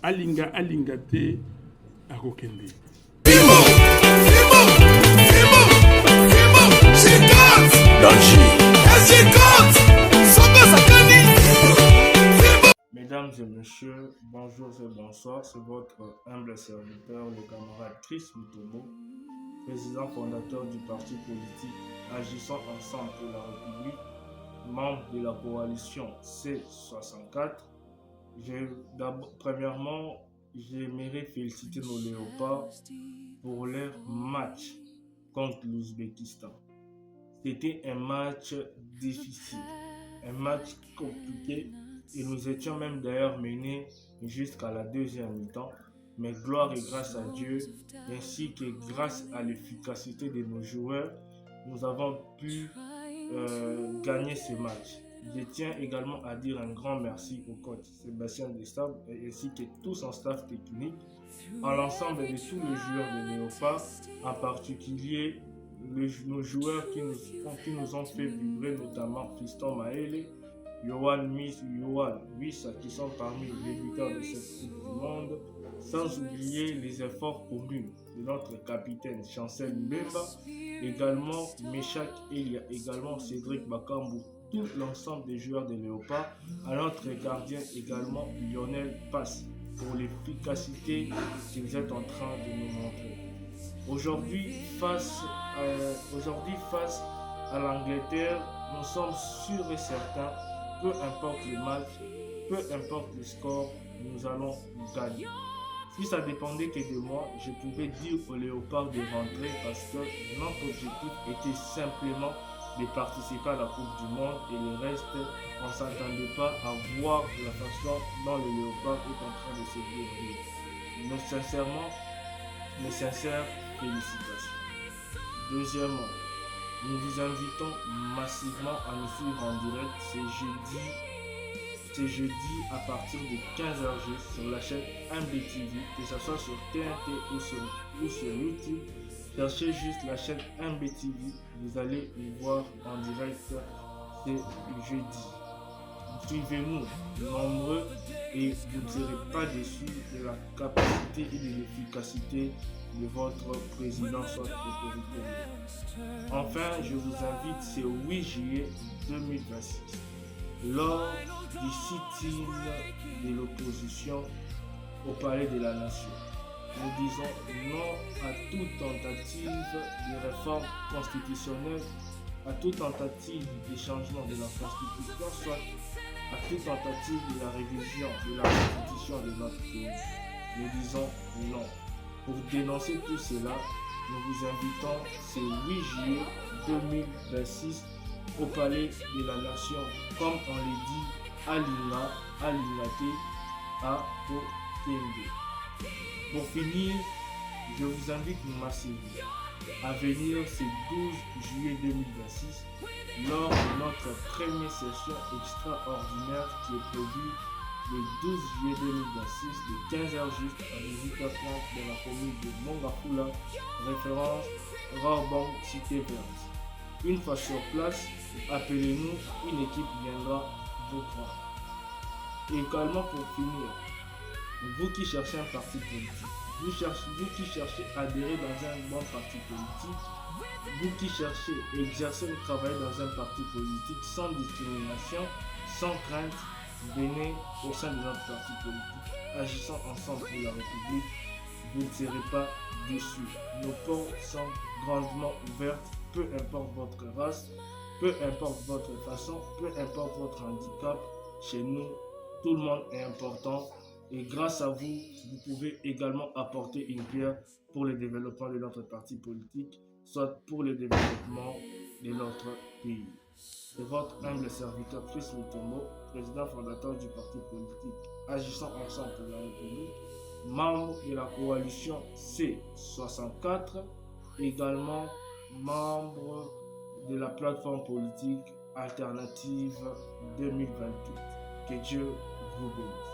alinga alinga te akokende. Mesdames et messieurs, bonjour et bonsoir, c'est votre humble serviteur, le camarade Chris Mutombo, président fondateur du parti politique Agissons Ensemble pour la République, membre de la coalition C64. Premièrement, j'aimerais féliciter nos léopards pour leur match contre l'Ouzbékistan. C'était un match difficile, un match compliqué et nous étions même d'ailleurs menés jusqu'à la deuxième mi-temps. Mais gloire et grâce à Dieu, ainsi que grâce à l'efficacité de nos joueurs, nous avons pu gagner ce match. Je tiens également à dire un grand merci au coach Sébastien Destable ainsi que tout son staff technique, à l'ensemble de tous les joueurs de Léopard, en particulier nos joueurs qui nous ont fait vibrer, notamment Fiston Maele, Yohan Wissa, qui sont parmi les buteurs de cette Coupe du Monde, sans oublier les efforts communs de notre capitaine Chancel Mbemba, également Meshak Elia, également Cédric Bakambu, tout l'ensemble des joueurs de Léopard, à notre gardien également Lionel Pass, pour l'efficacité qu'ils êtes en train de nous montrer. Aujourd'hui, face à l'Angleterre, nous sommes sûrs et certains, peu importe le match, peu importe le score, nous allons gagner. Si ça dépendait que de moi, je pouvais dire aux Léopards de rentrer parce que notre objectif était simplement de participer à la Coupe du Monde et le reste, on ne s'attendait pas à voir la façon dont le Léopard est en train de se développer. Mes sincères félicitations. Deuxièmement, nous vous invitons massivement à nous suivre en direct ce jeudi à partir de 15h sur la chaîne MBTV, que ce soit sur TNT ou sur YouTube. Cherchez juste la chaîne MBTV, vous allez nous voir en direct ce jeudi. Suivez-nous nombreux et vous ne serez pas déçus de la capacité et de l'efficacité de votre président soit autoritaire. Enfin, je vous invite ce 8 juillet 2026, lors du sit-in de l'opposition au Palais de la Nation. Nous disons non à toute tentative de réforme constitutionnelle, à toute tentative de changement de la Constitution, soit à toute tentative de la révision de la Constitution de notre pays. Nous disons non. Pour dénoncer tout cela, nous vous invitons ce 8 juillet 2026 au Palais de la Nation, comme on le dit, à Lingate, à Okende. Pour finir, je vous invite massivement à venir ce 12 juillet 2026 lors de notre première session extraordinaire qui est prévue le 12 juillet 2026 de 15h juste à 18h30 dans la commune de Mongafula, référence Rarbang Cité Verte. Une fois sur place, appelez-nous, une équipe viendra vous prendre. Et également pour finir, vous qui cherchez un parti politique, vous qui cherchez à adhérer dans un bon parti politique, vous qui cherchez à exercer ou travailler dans un parti politique sans discrimination, sans crainte, venez au sein de notre parti politique. Agissons ensemble pour la République, vous ne serez pas déçus. Nos portes sont grandement ouvertes, peu importe votre race, peu importe votre façon, peu importe votre handicap. Chez nous, tout le monde est important. Et grâce à vous, vous pouvez également apporter une pierre pour le développement de notre parti politique, soit pour le développement de notre pays. C'est votre humble serviteur Chris Mutombo, président fondateur du parti politique Agissons Ensemble pour la République, membre de la coalition C64, également membre de la plateforme politique Alternative 2028. Que Dieu vous bénisse.